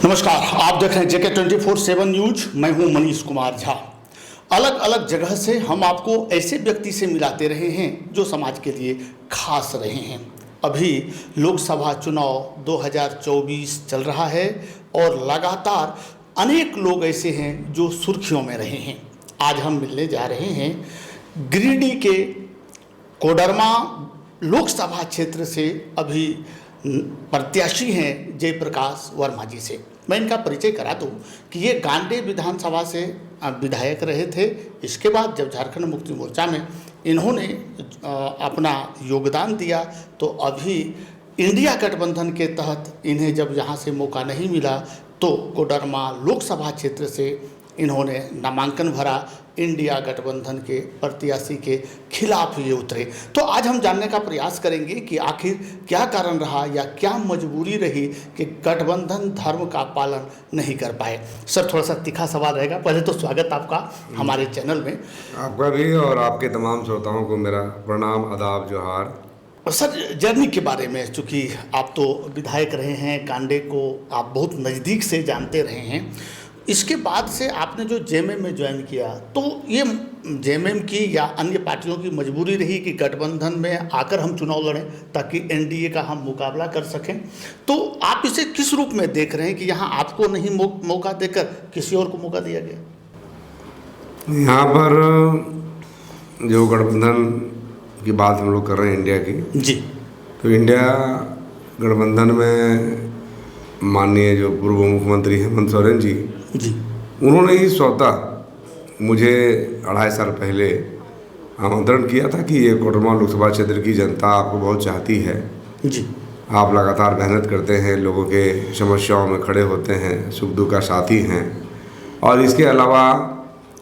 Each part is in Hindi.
नमस्कार, आप देख रहे हैं जेके 24/7 न्यूज। मैं हूं मनीष कुमार झा। अलग अलग जगह से हम आपको ऐसे व्यक्ति से मिलाते रहे हैं जो समाज के लिए खास रहे हैं। अभी लोकसभा चुनाव 2024 चल रहा है और लगातार अनेक लोग ऐसे हैं जो सुर्खियों में रहे हैं। आज हम मिलने जा रहे हैं गिरिडीह के कोडरमा लोकसभा क्षेत्र से अभी प्रत्याशी हैं जयप्रकाश वर्मा जी से। मैं इनका परिचय करा दूं कि ये गांडे विधानसभा से विधायक रहे थे। इसके बाद जब झारखंड मुक्ति मोर्चा में इन्होंने अपना योगदान दिया तो अभी इंडिया गठबंधन के तहत इन्हें जब यहाँ से मौका नहीं मिला तो कोडरमा लोकसभा क्षेत्र से इन्होंने नामांकन भरा। इंडिया गठबंधन के प्रत्याशी के खिलाफ ये उतरे। तो आज हम जानने का प्रयास करेंगे कि आखिर क्या कारण रहा या क्या मजबूरी रही कि गठबंधन धर्म का पालन नहीं कर पाए। सर, थोड़ा सा तीखा सवाल रहेगा। पहले तो स्वागत आपका हमारे चैनल में। आपका भी और आपके तमाम श्रोताओं को मेरा प्रणाम, आदाब, जोहार। सर, जर्नी के बारे में, चूँकि आप तो विधायक रहे हैं, गांडे को आप बहुत नज़दीक से जानते रहे हैं। इसके बाद से आपने जो जेएमएम में ज्वाइन किया तो ये जेएमएम की या अन्य पार्टियों की मजबूरी रही कि गठबंधन में आकर हम चुनाव लड़ें ताकि एनडीए का हम मुकाबला कर सकें। तो आप इसे किस रूप में देख रहे हैं कि यहाँ आपको नहीं मौका देकर किसी और को मौका दिया गया? यहाँ पर जो गठबंधन की बात हम लोग कर रहे हैं इंडिया की जी, तो इंडिया गठबंधन में माननीय जो पूर्व मुख्यमंत्री हेमंत सोरेन जी उन्होंने ही स्वतः मुझे 2.5 साल पहले आमंत्रण किया था कि ये कोडरमा लोकसभा क्षेत्र की जनता आपको बहुत चाहती है जी। आप लगातार मेहनत करते हैं, लोगों के समस्याओं में खड़े होते हैं, सुख दुख का साथी हैं और इसके अलावा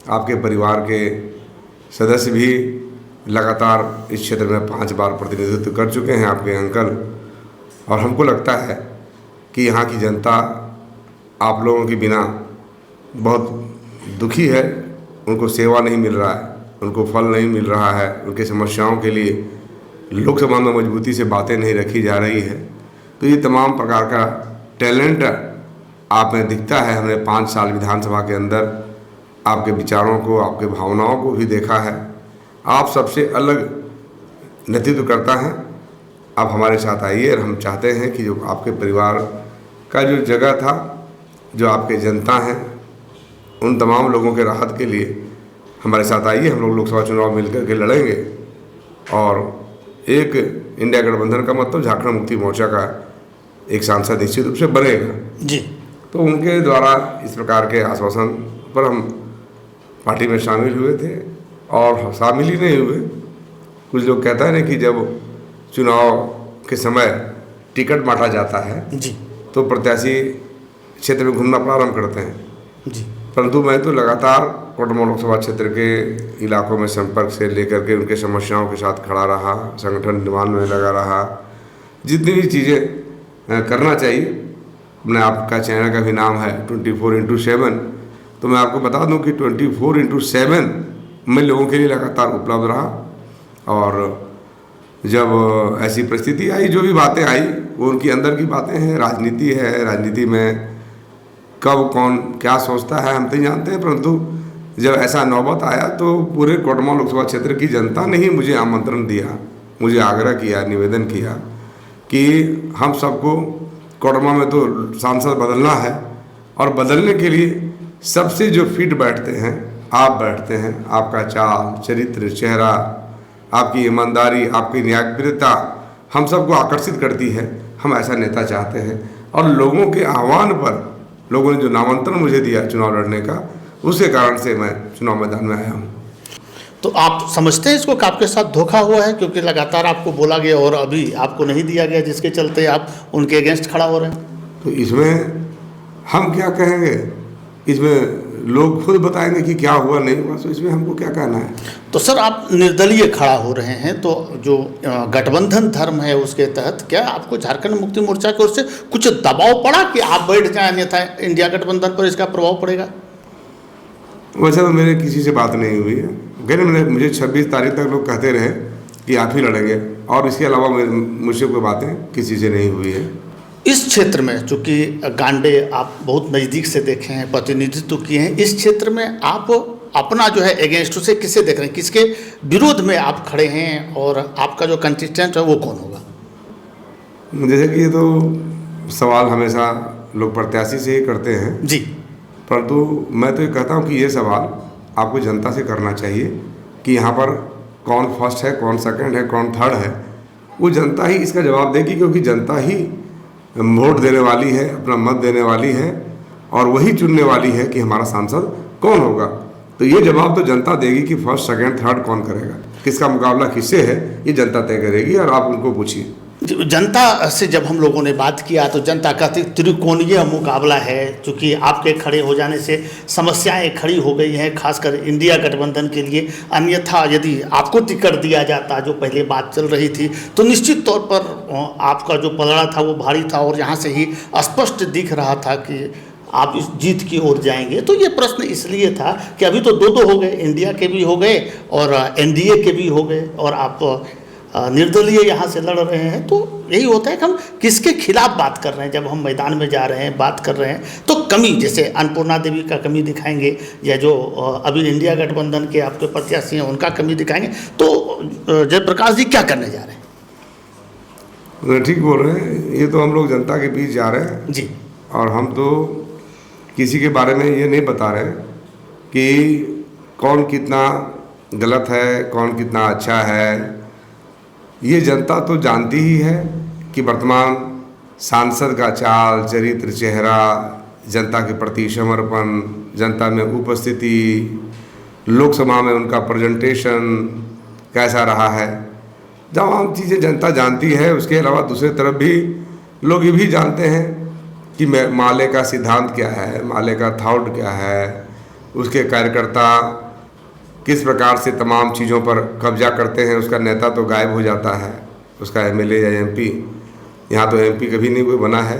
आपके परिवार के सदस्य भी लगातार इस क्षेत्र में 5 बार प्रतिनिधित्व कर चुके हैं, आपके अंकल। और हमको लगता है कि यहाँ की जनता आप लोगों के बिना बहुत दुखी है। उनको सेवा नहीं मिल रहा है, उनको फल नहीं मिल रहा है, उनके समस्याओं के लिए लोकसभा में मजबूती से बातें नहीं रखी जा रही है। तो ये तमाम प्रकार का टैलेंट आप में दिखता है। हमने 5 साल विधानसभा के अंदर आपके विचारों को, आपके भावनाओं को भी देखा है। आप सबसे अलग नेतृत्व करता है। आप हमारे साथ आइए और हम चाहते हैं कि जो आपके परिवार का जो जगह था, जो आपके जनता हैं, उन तमाम लोगों के राहत के लिए हमारे साथ आइए। हम लोग लोकसभा चुनाव मिलकर के लड़ेंगे और एक इंडिया गठबंधन का मतलब झारखंड मुक्ति मोर्चा का एक सांसद निश्चित रूप से बनेगा जी। तो उनके द्वारा इस प्रकार के आश्वासन पर हम पार्टी में शामिल हुए थे और शामिल ही नहीं हुए। कुछ लोग कहता है ना कि जब चुनाव के समय टिकट बांटा जाता है जी तो प्रत्याशी क्षेत्र में घूमना प्रारंभ करते हैं जी। परंतु मैं तो लगातार कोडरमा लोकसभा क्षेत्र के इलाकों में संपर्क से लेकर के उनके समस्याओं के साथ खड़ा रहा, संगठन निर्माण में लगा रहा। जितनी भी चीज़ें करना चाहिए, अपने आपका चैनल का भी नाम है 24/7, तो मैं आपको बता दूं कि 24/7 मैं लोगों के लिए लगातार उपलब्ध रहा। और जब ऐसी परिस्थिति आई, जो भी बातें आई वो उनकी अंदर की बातें हैं। राजनीति है, राजनीति में कब कौन क्या सोचता है हम नहीं जानते हैं, परंतु जब ऐसा नौबत आया तो पूरे कोडरमा लोकसभा क्षेत्र की जनता ने ही मुझे आमंत्रण दिया, मुझे आग्रह किया, निवेदन किया कि हम सबको कोडरमा में तो सांसद बदलना है और बदलने के लिए सबसे जो फिट बैठते हैं आप बैठते हैं। आपका चाल, चरित्र, चेहरा, आपकी ईमानदारी, आपकी न्यायप्रियता हम सबको आकर्षित करती है। हम ऐसा नेता चाहते हैं और लोगों के आह्वान पर लोगों ने जो नामांकन मुझे दिया चुनाव लड़ने का, उसके कारण से मैं चुनाव मैदान में आया हूँ। तो आप समझते हैं इसको कि आपके साथ धोखा हुआ है, क्योंकि लगातार आपको बोला गया और अभी आपको नहीं दिया गया, जिसके चलते आप उनके अगेंस्ट खड़ा हो रहे हैं? तो इसमें हम क्या कहेंगे, इसमें लोग खुद बताएंगे कि क्या हुआ नहीं हुआ, तो इसमें हमको क्या कहना है। तो सर, आप निर्दलीय खड़ा हो रहे हैं, तो जो गठबंधन धर्म है उसके तहत क्या आपको झारखंड मुक्ति मोर्चा की ओर से कुछ दबाव पड़ा कि आप बैठ जाएं, अन्यथा इंडिया गठबंधन पर इसका प्रभाव पड़ेगा? वैसे तो मेरे किसी से बात नहीं हुई है। मुझे 26 तारीख तक लोग कहते रहे कि आप ही लड़ेंगे, और इसके अलावा मुझसे कोई बातें किसी से नहीं हुई है। इस क्षेत्र में, चूँकि गांडे आप बहुत नज़दीक से देखे हैं, प्रतिनिधित्व किए हैं, इस क्षेत्र में आप अपना जो है एगेंस्ट उसे किसे देख रहे हैं, किसके विरोध में आप खड़े हैं और आपका जो कंटेस्टेंट है वो कौन होगा? जैसे कि ये तो सवाल हमेशा लोग प्रत्याशी से ही करते हैं जी। परंतु मैं तो ये कहता हूँ कि ये सवाल आपको जनता से करना चाहिए कि यहाँ पर कौन फर्स्ट है, कौन सेकंड है, कौन थर्ड है। वो जनता ही इसका जवाब देगी, क्योंकि जनता ही वोट देने वाली है, अपना मत देने वाली है और वही चुनने वाली है कि हमारा सांसद कौन होगा। तो ये जवाब तो जनता देगी कि फर्स्ट सेकंड थर्ड कौन करेगा, किसका मुकाबला किससे है, ये जनता तय करेगी। और आप उनको पूछिए। जनता से जब हम लोगों ने बात किया तो जनता कहती त्रिकोणीय मुकाबला है, क्योंकि आपके खड़े हो जाने से समस्याएं खड़ी हो गई हैं, खासकर इंडिया गठबंधन के लिए। अन्यथा यदि आपको टिकट दिया जाता, जो पहले बात चल रही थी, तो निश्चित तौर पर आपका जो पलड़ा था वो भारी था और यहाँ से ही स्पष्ट दिख रहा था कि आप इस जीत की ओर जाएंगे। तो ये प्रश्न इसलिए था कि अभी तो दो हो गए, इंडिया के भी हो गए और एनडीए के भी हो गए और आप निर्दलीय यहाँ से लड़ रहे हैं। तो यही होता है कि हम किसके खिलाफ बात कर रहे हैं। जब हम मैदान में जा रहे हैं, बात कर रहे हैं, तो कमी, जैसे अन्नपूर्णा देवी का कमी दिखाएंगे या जो अभी इंडिया गठबंधन के आपके प्रत्याशी हैं उनका कमी दिखाएंगे। तो जयप्रकाश जी क्या करने जा रहे हैं? ठीक बोल रहे हैं। ये तो हम लोग जनता के बीच जा रहे हैं जी, और हम तो किसी के बारे में ये नहीं बता रहे कि कौन कितना गलत है, कौन कितना अच्छा है। ये जनता तो जानती ही है कि वर्तमान सांसद का चाल, चरित्र, चेहरा, जनता के प्रति समर्पण, जनता में उपस्थिति, लोकसभा में उनका प्रेजेंटेशन कैसा रहा है। तमाम चीज़ें जनता जानती है। उसके अलावा दूसरी तरफ भी लोग ये भी जानते हैं कि माले का सिद्धांत क्या है, माले का थॉट क्या है, उसके कार्यकर्ता किस प्रकार से तमाम चीज़ों पर कब्जा करते हैं। उसका नेता तो गायब हो जाता है, उसका एमएलए या एमपी। यहाँ तो एमपी कभी नहीं कोई बना है,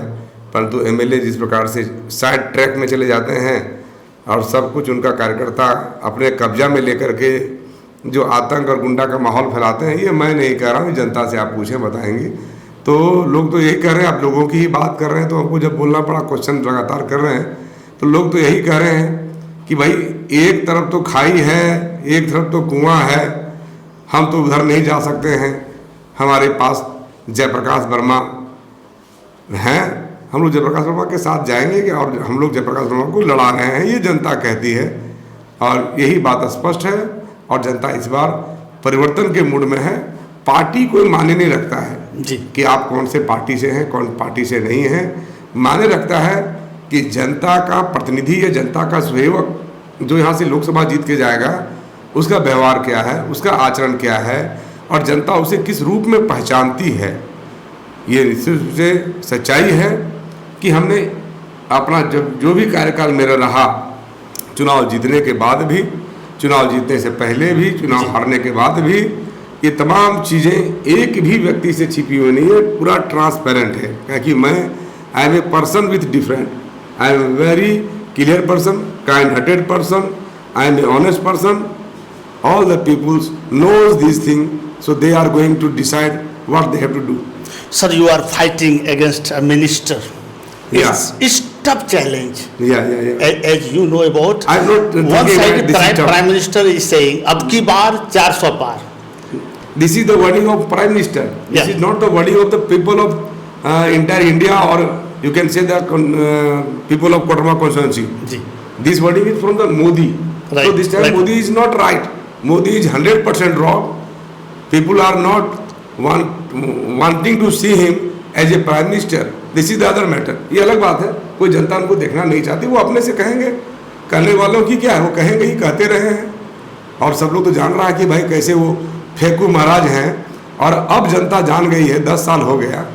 परंतु एमएलए जिस प्रकार से साइड ट्रैक में चले जाते हैं और सब कुछ उनका कार्यकर्ता अपने कब्जा में लेकर के जो आतंक और गुंडा का माहौल फैलाते हैं, ये मैं नहीं कह रहा हूँ, जनता से आप पूछें बताएंगे। तो लोग तो यही कह रहे हैं, आप लोगों की ही बात कर रहे हैं, तो हमको जब बोलना पड़ा, क्वेश्चन लगातार कर रहे हैं, तो लोग तो यही कह रहे हैं कि भाई एक तरफ तो खाई है, एक तरफ तो कुआं है, हम तो उधर नहीं जा सकते हैं। हमारे पास जयप्रकाश वर्मा हैं, हम लोग जयप्रकाश वर्मा के साथ जाएंगे और हम लोग जयप्रकाश वर्मा को लड़ा रहे हैं, ये जनता कहती है। और यही बात स्पष्ट है और जनता इस बार परिवर्तन के मूड में है। पार्टी कोई माने नहीं रखता है जी कि आप कौन से पार्टी से हैं, कौन पार्टी से नहीं हैं। माने रखता है कि जनता का प्रतिनिधि या जनता का सेवक जो यहाँ से लोकसभा जीत के जाएगा, उसका व्यवहार क्या है, उसका आचरण क्या है और जनता उसे किस रूप में पहचानती है। ये निश्चित रूप से सच्चाई है कि हमने अपना जब जो भी कार्यकाल मेरा रहा, चुनाव जीतने के बाद भी, चुनाव जीतने से पहले भी, चुनाव हारने के बाद भी, ये तमाम चीज़ें एक भी व्यक्ति से छिपी हुई नहीं है, पूरा ट्रांसपेरेंट है। क्योंकि मैं I am a person with different, I am a very clear person, kind hearted person, I am a honest person. All the peoples knows these things, so they are going to decide what they have to do. Sir, you are fighting against a minister. Yeah. It's tough challenge. Yeah. As you know about, I'm not one side this is tough. Prime Minister is saying, अब की बार 400 पार. This is the wording of Prime Minister. This Yeah. is not the wording of the people of entire India, or you can say the people of Kotrama constituency. Ji. This wording is from the Modi. Right. So this time Right. Modi is not right. Modi is 100% wrong. People are not wanting to see him as a prime minister. This is the other matter. ये अलग बात है, कोई जनता उनको देखना नहीं चाहती, वो अपने से कहेंगे, करने वालों की क्या है, वो कहेंगे ही, कहते रहे हैं। और सब लोग तो जान रहा है कि भाई कैसे वो फेंकू महाराज हैं। और अब जनता जान गई है, 10 साल हो गया।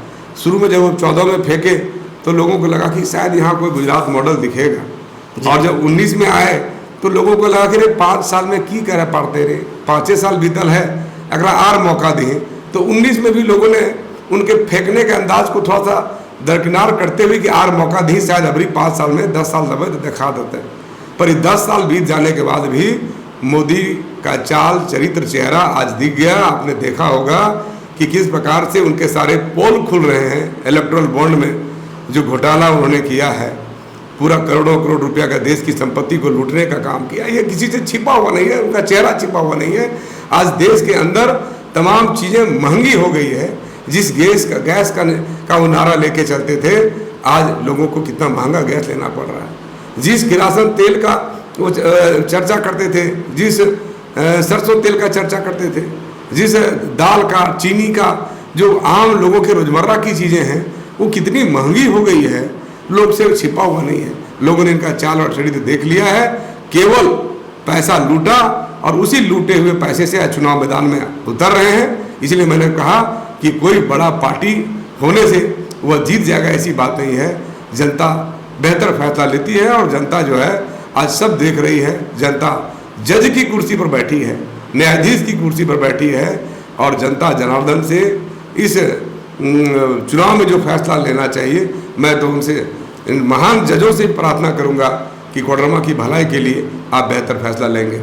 शुरू में जब वो 14 में फेंके तो लोगों को लगा कि शायद यहाँ कोई गुजरात मॉडल दिखेगा, और जब 19 में आए तो लोगों को लगा कि रे 5 साल में की करे पड़ते रे, 5 साल बीतल है, अगर आर मौका दें। तो 19 में भी लोगों ने उनके फेंकने के अंदाज को थोड़ा सा दरकिनार करते हुए कि आर मौका दी, शायद अभी 5 साल में 10 साल दबे तो दिखा देते। पर ये 10 साल बीत जाने के बाद भी मोदी का चाल, चरित्र, चेहरा आज दिख गया। आपने देखा होगा कि किस प्रकार से उनके सारे पोल खुल रहे हैं इलेक्टोरल बॉन्ड में। जो घोटाला उन्होंने किया है, पूरा करोड़ों करोड़ रुपया का देश की संपत्ति को लूटने का काम किया, ये किसी से छिपा हुआ नहीं है, उनका चेहरा छिपा हुआ नहीं है। आज देश के अंदर तमाम चीज़ें महंगी हो गई है। जिस गैस का वो नारा लेके चलते थे, आज लोगों को कितना महंगा गैस लेना पड़ रहा है। जिस किरासन तेल का वो चर्चा करते थे, जिस सरसों तेल का चर्चा करते थे, जिस दाल का, चीनी का, जो आम लोगों के रोजमर्रा की चीज़ें हैं, वो कितनी महंगी हो गई है, लोग से छिपा हुआ नहीं है। लोगों ने इनका चाल और चरित्र देख लिया है। केवल पैसा लूटा और उसी लूटे हुए पैसे से चुनाव मैदान में उतर रहे हैं। इसलिए मैंने कहा कि कोई बड़ा पार्टी होने से वह जीत जाएगा, ऐसी बात नहीं है। जनता बेहतर फैसला लेती है और जनता जो है आज सब देख रही है। जनता जज की कुर्सी पर बैठी है, न्यायाधीश की कुर्सी पर बैठी है और जनता जनार्दन से इस चुनाव में जो फैसला लेना चाहिए, मैं तो उनसे, इन महान जजों से प्रार्थना करूंगा कि कोडरमा की भलाई के लिए आप बेहतर फैसला लेंगे।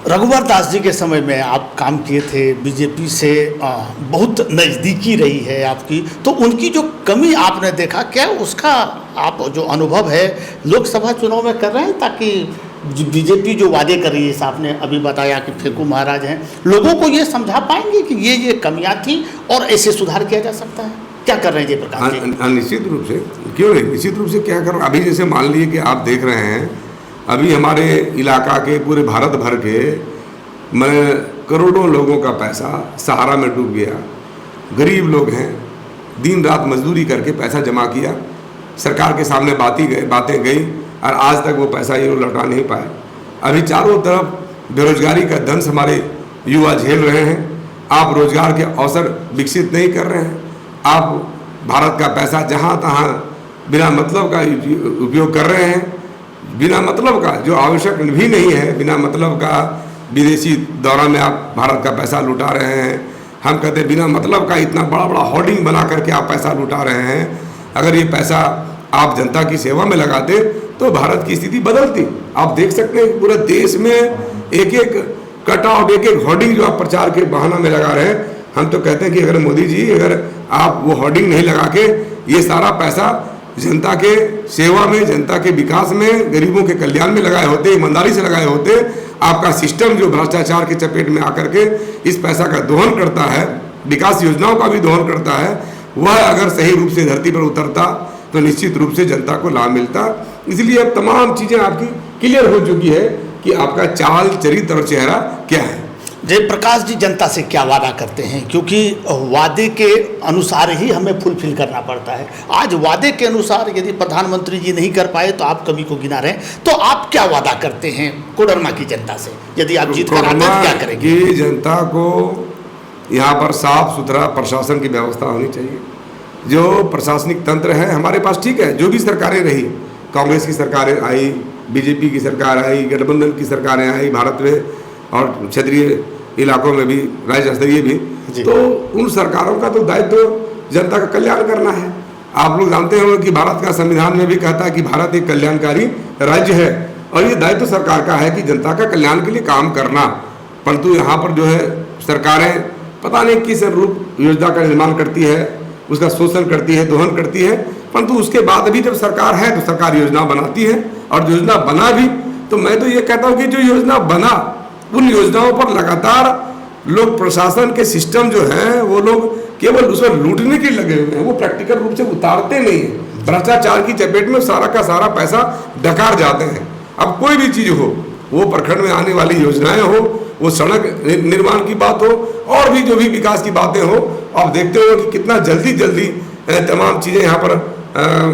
रघुवर दास जी के समय में आप काम किए थे, बीजेपी से बहुत नज़दीकी रही है आपकी, तो उनकी जो कमी आपने देखा, क्या उसका आप जो अनुभव है लोकसभा चुनाव में कर रहे हैं, ताकि बीजेपी जो वादे कर रही है, आपने अभी बताया कि फेंकू महाराज हैं, लोगों को ये समझा पाएंगे कि ये कमियां थी और ऐसे सुधार किया जा सकता है? क्या कर रहे हैं जयप्रकाश जी? निश्चित रूप से, क्यों नहीं, निश्चित रूप से क्या कर, अभी जैसे मान लीजिए कि आप देख रहे हैं, अभी हमारे इलाका के, पूरे भारत भर के करोड़ों लोगों का पैसा सहारा में डूब गया। गरीब लोग हैं, दिन रात मजदूरी करके पैसा जमा किया, सरकार के सामने बातें गई और आज तक वो पैसा ये लौटा नहीं पाए। अभी चारों तरफ बेरोजगारी का दंश हमारे युवा झेल रहे हैं। आप रोजगार के अवसर विकसित नहीं कर रहे हैं। आप भारत का पैसा जहाँ तहाँ बिना मतलब का उपयोग कर रहे हैं, बिना मतलब का, जो आवश्यक भी नहीं है, बिना मतलब का विदेशी दौरा में आप भारत का पैसा लुटा रहे हैं। हम कहते हैं बिना मतलब का इतना बड़ा बड़ा होर्डिंग बना करके आप पैसा लुटा रहे हैं। अगर ये पैसा आप जनता की सेवा में लगाते तो भारत की स्थिति बदलती। आप देख सकते हैं पूरे देश में एक एक कटआउट, एक एक होर्डिंग जो आप प्रचार के बहाना में लगा रहे हैं। हम तो कहते हैं कि अगर मोदी जी, अगर आप वो होर्डिंग नहीं लगा के ये सारा पैसा जनता के सेवा में, जनता के विकास में, गरीबों के कल्याण में लगाए होते, ईमानदारी से लगाए होते, आपका सिस्टम जो भ्रष्टाचार के चपेट में आकर के इस पैसा का दोहन करता है, विकास योजनाओं का भी दोहन करता है, वह अगर सही रूप से धरती पर उतरता तो निश्चित रूप से जनता को लाभ मिलता। इसलिए अब तमाम चीज़ें आपकी क्लियर हो चुकी है कि आपका चाल, चरित्र और चेहरा क्या है। जयप्रकाश जी जनता से क्या वादा करते हैं, क्योंकि वादे के अनुसार ही हमें फुलफिल करना पड़ता है। आज वादे के अनुसार यदि प्रधानमंत्री जी नहीं कर पाए तो आप कमी को गिना रहे हैं, तो आप क्या वादा करते हैं कोडरमा की जनता से, यदि आप जीत कर आते हैं क्या करेंगे? कि जनता को यहाँ पर साफ सुथरा प्रशासन की व्यवस्था होनी चाहिए। जो प्रशासनिक तंत्र है हमारे पास, ठीक है, जो भी सरकारें रही, कांग्रेस की सरकारें आई, बीजेपी की सरकार आई, गठबंधन की सरकारें आई भारत में, और क्षेत्रीय इलाकों में भी, राज्य स्तरीय भी, तो उन सरकारों का तो दायित्व जनता का कल्याण करना है। आप लोग जानते हैं कि भारत का संविधान में भी कहता है कि भारत एक कल्याणकारी राज्य है और ये दायित्व सरकार का है कि जनता का कल्याण के लिए काम करना। परंतु यहाँ पर जो है सरकारें पता नहीं किस रूप योजना का निर्माण करती है, उसका शोषण करती है, दोहन करती है, परंतु उसके बाद भी जब सरकार है तो सरकार योजना बनाती है और योजना बना भी, तो मैं तो ये कहता हूँ कि जो योजना बना उन योजनाओं पर लगातार लोग, प्रशासन के सिस्टम जो है वो लोग केवल उसमें लूटने के लगे हुए हैं, वो प्रैक्टिकल रूप से उतारते नहीं है। भ्रष्टाचार की चपेट में सारा का सारा पैसा डकार जाते हैं। अब कोई भी चीज़ हो, वो प्रखंड में आने वाली योजनाएं हो, वो सड़क निर्माण की बात हो और भी जो भी विकास की बातें हो, आप देखते हो कि कितना जल्दी तमाम चीज़ें यहाँ पर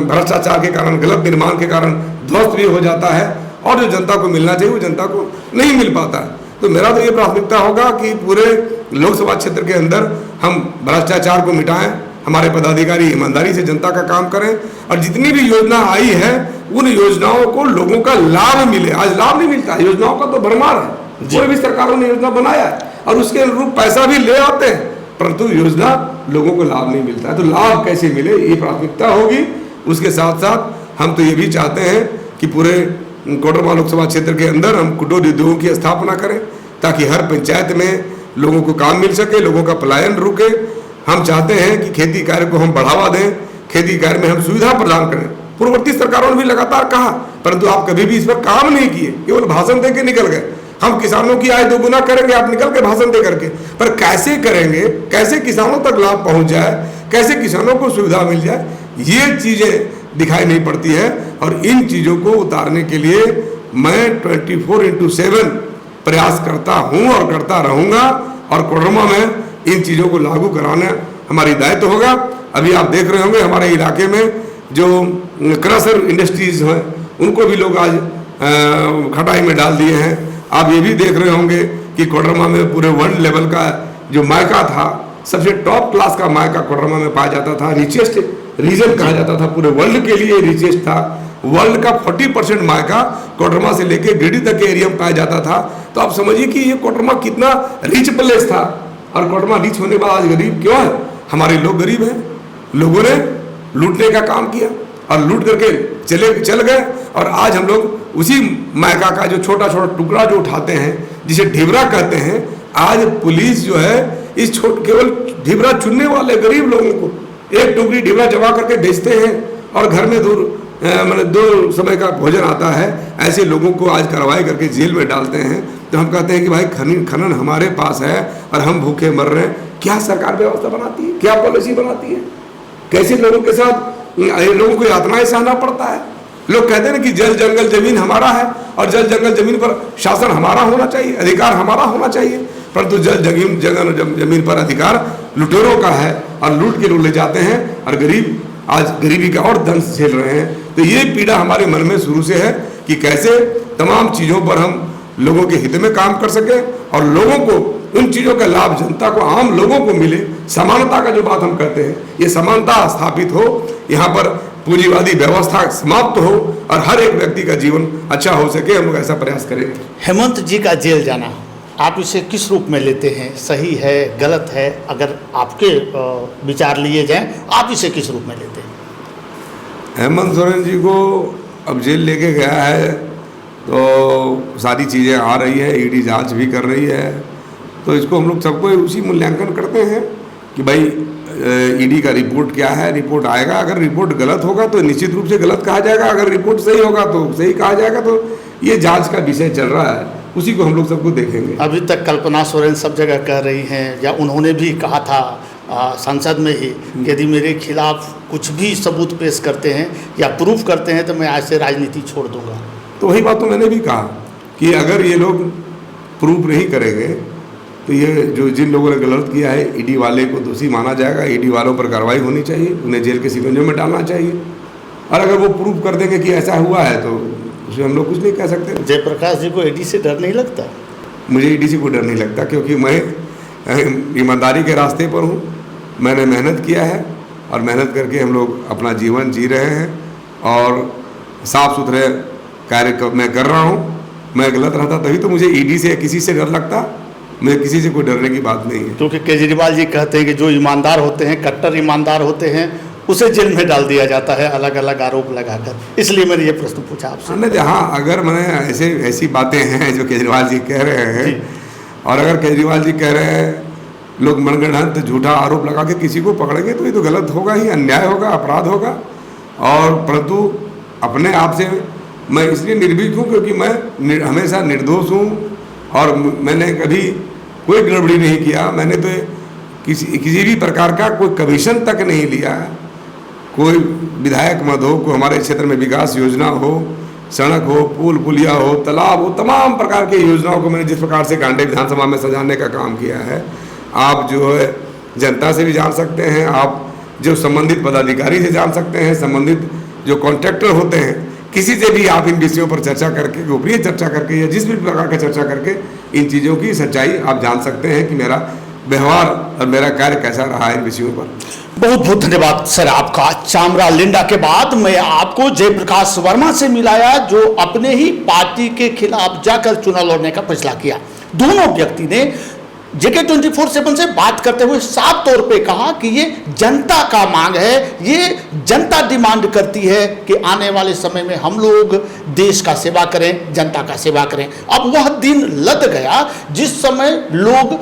भ्रष्टाचार के कारण, गलत निर्माण के कारण ध्वस्त भी हो जाता है और जो जनता को मिलना चाहिए वो जनता को नहीं मिल पाता है। तो मेरा तो ये प्राथमिकता होगा कि पूरे लोकसभा क्षेत्र के अंदर हम भ्रष्टाचार को मिटाएं, हमारे पदाधिकारी ईमानदारी से जनता का काम करें और जितनी भी योजना आई है उन योजनाओं को लोगों का लाभ मिले। आज लाभ नहीं मिलता, योजनाओं का तो भरमार है, कोई भी सरकारों ने योजना बनाया है और उसके अनुरूप पैसा भी ले आते हैं, परंतु योजना लोगों को लाभ नहीं मिलता है। तो लाभ कैसे मिले, ये प्राथमिकता होगी। उसके साथ साथ हम तो ये भी चाहते हैं कि पूरे कोडरमा लोकसभा क्षेत्र के अंदर हम कुटीर उद्योगों की स्थापना करें ताकि हर पंचायत में लोगों को काम मिल सके, लोगों का पलायन रुके। हम चाहते हैं कि खेती कार्य को हम बढ़ावा दें खेती कार्य में हम सुविधा प्रदान करें। पूर्ववर्ती सरकारों ने भी लगातार कहा, परंतु आप कभी भी इस पर काम नहीं किए, केवल भाषण दे के निकल गए। हम किसानों की आय दोगुना करेंगे, आप निकल के भाषण दे करके, पर कैसे करेंगे, कैसे किसानों तक लाभ पहुंच जाए, कैसे किसानों को सुविधा मिल जाए, ये चीजें दिखाई नहीं पड़ती है। और इन चीजों को उतारने के लिए मैं 24/7 प्रयास करता हूं और करता रहूंगा, और कोडरमा में इन चीजों को लागू कराना हमारी दायित्व होगा। अभी आप देख रहे होंगे हमारे इलाके में जो क्रशर इंडस्ट्रीज हैं उनको भी लोग आज खटाई में डाल दिए हैं। आप ये भी देख रहे होंगे कि कोडरमा में पूरे वर्ल्ड लेवल का जो मायका था, सबसे टॉप क्लास का मायका कोडरमा में पाया जाता था, रिचेस्ट रीजन कहा जाता था, पूरे वर्ल्ड के लिए रिचेस्ट था। वर्ल्ड का 40% मायका कोडरमा से लेके गिरिडीह तक के एरिया में पाया जाता था। तो आप समझिए कि ये कोडरमा कितना रिच प्लेस था, और कोडरमा रिच होने के बाद आज गरीब क्यों है? हमारे लोग गरीब हैं। लोगों ने लूटने का काम किया और लूट करके चल गए, और आज हम लोग उसी मायका का जो छोटा छोटा टुकड़ा जो उठाते हैं, जिसे ढिबरा कहते हैं, आज पुलिस जो है इस केवल ढिबरा चुनने वाले गरीब लोगों को एक टुकड़ी ढिबरा जमा करके बेचते हैं, और घर में मतलब 2 समय का भोजन आता है, ऐसे लोगों को आज कार्रवाई करके जेल में डालते हैं। तो हम कहते हैं कि भाई खनन हमारे पास है और हम भूखे मर रहे हैं। क्या सरकार व्यवस्था बनाती है, क्या पॉलिसी बनाती है, कैसे लोगों के साथ लोगों को यातनाएं सहना पड़ता है। लोग कहते हैं ना कि जल जंगल जमीन हमारा है, और जल जंगल जमीन पर शासन हमारा होना चाहिए, अधिकार हमारा होना चाहिए, परंतु जल जमीन पर अधिकार लुटेरों का है, और लूट के लोग ले जाते हैं, और गरीब आज गरीबी का और दंश झेल रहे हैं। तो ये पीड़ा हमारे मन में शुरू से है कि कैसे तमाम चीज़ों पर हम लोगों के हित में काम कर सकें, और लोगों को उन चीज़ों का लाभ जनता को, आम लोगों को मिले। समानता का जो बात हम कहते हैं, ये समानता स्थापित हो, यहाँ पर पूंजीवादी व्यवस्था समाप्त हो, और हर एक व्यक्ति का जीवन अच्छा हो सके। हम लोग ऐसा प्रयास करेंगे। हेमंत जी का जेल जाना आप इसे किस रूप में लेते हैं? सही है, गलत है? अगर आपके विचार लिए जाएं, आप इसे किस रूप में लेते हैं? हेमंत सोरेन जी को अब जेल लेके गया है, तो सारी चीज़ें आ रही है, ईडी जांच भी कर रही है, तो इसको हम लोग सबको उसी मूल्यांकन करते हैं कि भाई ईडी का रिपोर्ट क्या है। रिपोर्ट आएगा, अगर रिपोर्ट गलत होगा तो निश्चित रूप से गलत कहा जाएगा, अगर रिपोर्ट सही होगा तो सही कहा जाएगा। तो ये जांच का विषय चल रहा है, उसी को हम लोग सबको देखेंगे। अभी तक कल्पना सोरेन सब जगह कह रही हैं, या उन्होंने भी कहा था संसद में ही कि यदि मेरे खिलाफ कुछ भी सबूत पेश करते हैं या प्रूफ करते हैं तो मैं आज से राजनीति छोड़ दूंगा। तो वही बात तो मैंने भी कहा कि अगर ये लोग प्रूफ नहीं करेंगे तो ये जो जिन लोगों ने गलत किया है, ईडी वाले को दोषी माना जाएगा, ईडी वालों पर कार्रवाई होनी चाहिए, उन्हें जेल के शिकंजे में डालना चाहिए। और अगर वो प्रूफ कर देंगे कि ऐसा हुआ है तो उसमें हम लोग कुछ नहीं कह सकते। जयप्रकाश जी को ईडी से डर नहीं लगता? मुझे ईडी से कोई डर नहीं लगता, क्योंकि मैं ईमानदारी के रास्ते पर हूँ। मैंने मेहनत किया है, और मेहनत करके हम लोग अपना जीवन जी रहे हैं, और साफ़ सुथरे कार्य मैं कर रहा हूँ। मैं गलत रहता तभी तो मुझे ईडी से किसी से डर लगता। मुझे किसी से कोई डरने की बात नहीं है। क्योंकि केजरीवाल जी कहते हैं कि जो ईमानदार होते हैं, कट्टर ईमानदार होते हैं, उसे जेल में डाल दिया जाता है अलग अलग आरोप लगाकर। इसलिए मैंने ये प्रश्न पूछा आपसे। नहीं, हाँ, अगर मैंने ऐसी बातें हैं जो केजरीवाल जी कह रहे हैं, और अगर केजरीवाल जी कह रहे हैं लोग मनगढ़ंत झूठा आरोप लगा के किसी को पकड़ेंगे तो ये तो गलत होगा ही, अन्याय होगा, अपराध होगा। और परंतु अपने आप से मैं इसलिए निर्भीक हूँ क्योंकि मैं हमेशा निर्दोष हूँ, और मैंने कभी कोई गड़बड़ी नहीं किया। मैंने तो किसी भी प्रकार का कोई कमीशन तक नहीं लिया। कोई विधायक मद हो, कोई हमारे क्षेत्र में विकास योजना हो, सड़क हो, पुल पुलिया हो, तालाब हो, तमाम प्रकार की योजनाओं को मैंने जिस प्रकार से कांडे विधानसभा में सजाने का काम किया है, आप जो है जनता से भी जान सकते हैं, आप जो संबंधित पदाधिकारी से जान सकते हैं, संबंधित जो कॉन्ट्रैक्टर होते हैं, किसी से भी आप इन विषयों पर चर्चा करके, गोपनीय चर्चा करके, या जिस भी प्रकार का चर्चा करके इन चीज़ों की सच्चाई आप जान सकते हैं कि मेरा व्यवहार और मेरा कार्य कैसा रहा है इन विषयों पर। बहुत बहुत धन्यवाद सर आपका। चामरा लिंडा के बाद मैं आपको जयप्रकाश वर्मा से मिलाया, जो अपने ही पार्टी के खिलाफ जाकर चुनाव लड़ने का फैसला किया। दोनों व्यक्ति ने JK 24/7 से बात करते हुए साफ तौर पे कहा कि ये जनता का मांग है, ये जनता डिमांड करती है कि आने वाले समय में हम लोग देश का सेवा करें, जनता का सेवा करें। अब वह दिन लद गया जिस समय लोग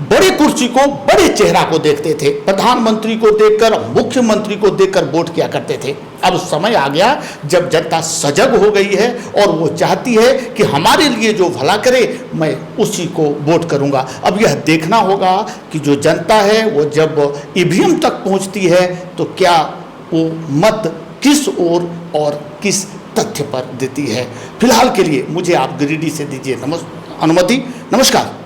बड़ी कुर्सी को, बड़े चेहरा को देखते थे, प्रधानमंत्री को देखकर, मुख्यमंत्री को देखकर वोट किया करते थे। अब समय आ गया जब जनता सजग हो गई है और वो चाहती है कि हमारे लिए जो भला करे मैं उसी को वोट करूंगा। अब यह देखना होगा कि जो जनता है वो जब ईवीएम तक पहुंचती है तो क्या वो मत किस ओर और किस तथ्य पर देती है। फिलहाल के लिए मुझे आप गिरिडीह से दीजिए अनुमति। नमस्कार।